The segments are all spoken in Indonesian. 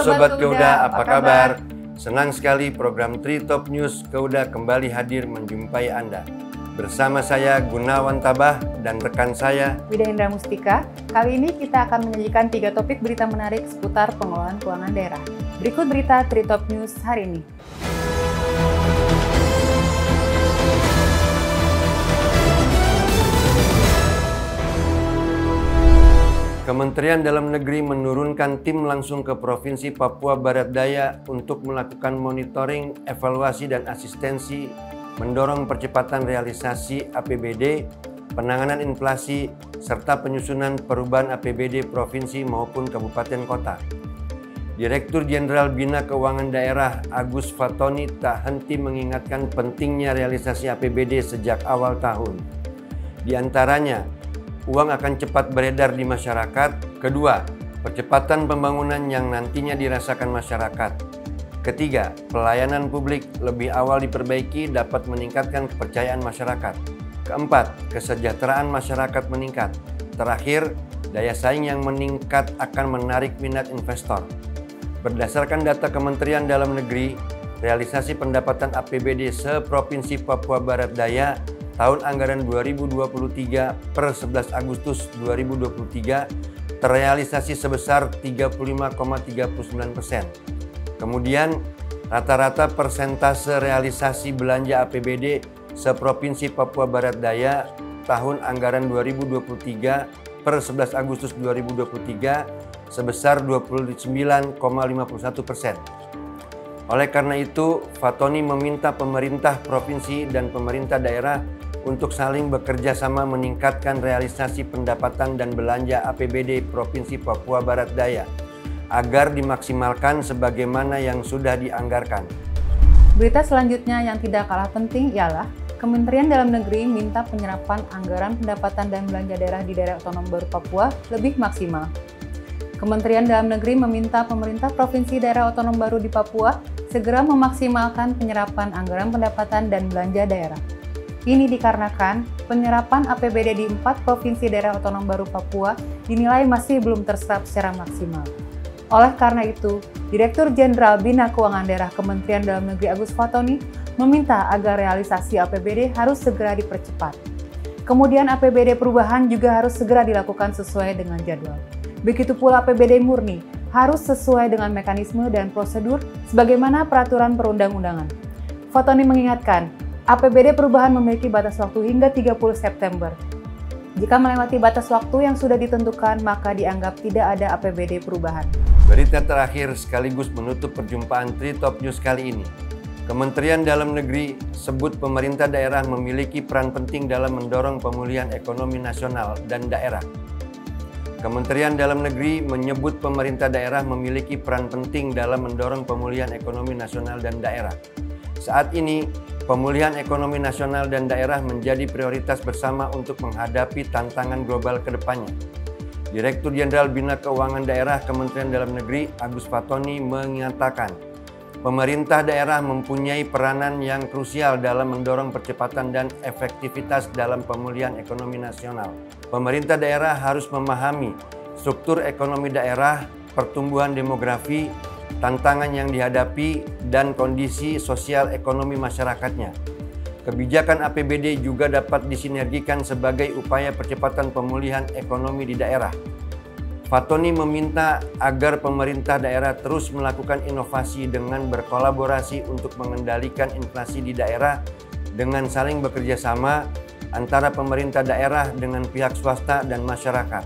Sobat Keuda, apa kabar? Senang sekali program Tri Top News Keuda kembali hadir menjumpai Anda. Bersama saya Gunawan Tabah dan rekan saya Wida Indra Mustika. Kali ini kita akan menyajikan 3 topik berita menarik seputar pengelolaan keuangan daerah. Berikut berita Tri Top News hari ini. Kementerian Dalam Negeri menurunkan tim langsung ke Provinsi Papua Barat Daya untuk melakukan monitoring, evaluasi, dan asistensi, mendorong percepatan realisasi APBD, penanganan inflasi, serta penyusunan perubahan APBD Provinsi maupun Kabupaten Kota. Direktur Jenderal Bina Keuangan Daerah Agus Fatoni tak henti mengingatkan pentingnya realisasi APBD sejak awal tahun. Di antaranya, uang akan cepat beredar di masyarakat. Kedua, percepatan pembangunan yang nantinya dirasakan masyarakat. Ketiga, pelayanan publik lebih awal diperbaiki dapat meningkatkan kepercayaan masyarakat. Keempat, kesejahteraan masyarakat meningkat. Terakhir, daya saing yang meningkat akan menarik minat investor. Berdasarkan data Kementerian Dalam Negeri, realisasi pendapatan APBD se-Provinsi Papua Barat Daya tahun anggaran 2023 per 11 Agustus 2023 terrealisasi sebesar 35,39%. Kemudian, rata-rata persentase realisasi belanja APBD se-Provinsi Papua Barat Daya tahun anggaran 2023 per 11 Agustus 2023 sebesar 29,51%. Oleh karena itu, Fatoni meminta pemerintah provinsi dan pemerintah daerah untuk saling bekerja sama meningkatkan realisasi pendapatan dan belanja APBD Provinsi Papua Barat Daya agar dimaksimalkan sebagaimana yang sudah dianggarkan. Berita selanjutnya yang tidak kalah penting ialah Kementerian Dalam Negeri minta penyerapan anggaran pendapatan dan belanja daerah di daerah otonom baru Papua lebih maksimal. Kementerian Dalam Negeri meminta pemerintah provinsi daerah otonom baru di Papua segera memaksimalkan penyerapan anggaran pendapatan dan belanja daerah. Ini dikarenakan penyerapan APBD di 4 provinsi daerah otonom baru Papua dinilai masih belum terserap secara maksimal. Oleh karena itu, Direktur Jenderal Bina Keuangan Daerah Kementerian Dalam Negeri Agus Fatoni meminta agar realisasi APBD harus segera dipercepat. Kemudian APBD perubahan juga harus segera dilakukan sesuai dengan jadwal. Begitu pula APBD murni harus sesuai dengan mekanisme dan prosedur sebagaimana peraturan perundang-undangan. Fatoni mengingatkan, APBD perubahan memiliki batas waktu hingga 30 September. Jika melewati batas waktu yang sudah ditentukan, maka dianggap tidak ada APBD perubahan. Berita terakhir sekaligus menutup perjumpaan Tri Top News kali ini. Kementerian Dalam Negeri sebut pemerintah daerah memiliki peran penting dalam mendorong pemulihan ekonomi nasional dan daerah. Kementerian Dalam Negeri menyebut pemerintah daerah memiliki peran penting dalam mendorong pemulihan ekonomi nasional dan daerah. Saat ini, pemulihan ekonomi nasional dan daerah menjadi prioritas bersama untuk menghadapi tantangan global ke depannya. Direktur Jenderal Bina Keuangan Daerah Kementerian Dalam Negeri Agus Fatoni mengatakan, pemerintah daerah mempunyai peranan yang krusial dalam mendorong percepatan dan efektivitas dalam pemulihan ekonomi nasional. Pemerintah daerah harus memahami struktur ekonomi daerah, pertumbuhan demografi, tantangan yang dihadapi, dan kondisi sosial ekonomi masyarakatnya. Kebijakan APBD juga dapat disinergikan sebagai upaya percepatan pemulihan ekonomi di daerah. Fatoni meminta agar pemerintah daerah terus melakukan inovasi dengan berkolaborasi untuk mengendalikan inflasi di daerah dengan saling bekerja sama antara pemerintah daerah dengan pihak swasta dan masyarakat.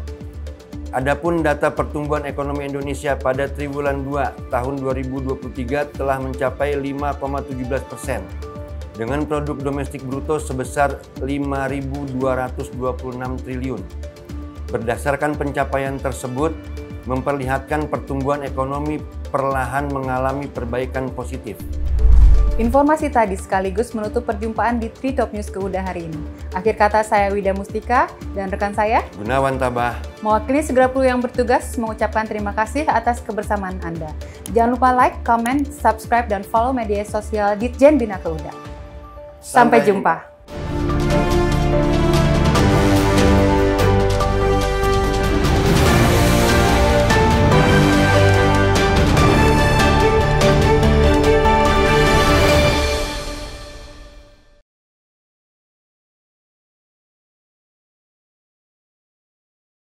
Adapun data pertumbuhan ekonomi Indonesia pada triwulan 2 tahun 2023 telah mencapai 5,17% dengan produk domestik bruto sebesar 5.226 triliun. Berdasarkan pencapaian tersebut, memperlihatkan pertumbuhan ekonomi perlahan mengalami perbaikan positif. Informasi tadi sekaligus menutup perjumpaan di Tri Top News Keuda hari ini. Akhir kata saya Wida Mustika dan rekan saya Gunawan Tabah. Mewakili segera puluh yang bertugas mengucapkan terima kasih atas kebersamaan Anda. Jangan lupa like, comment, subscribe, dan follow media sosial Ditjen Bina Keuda. Sampai jumpa.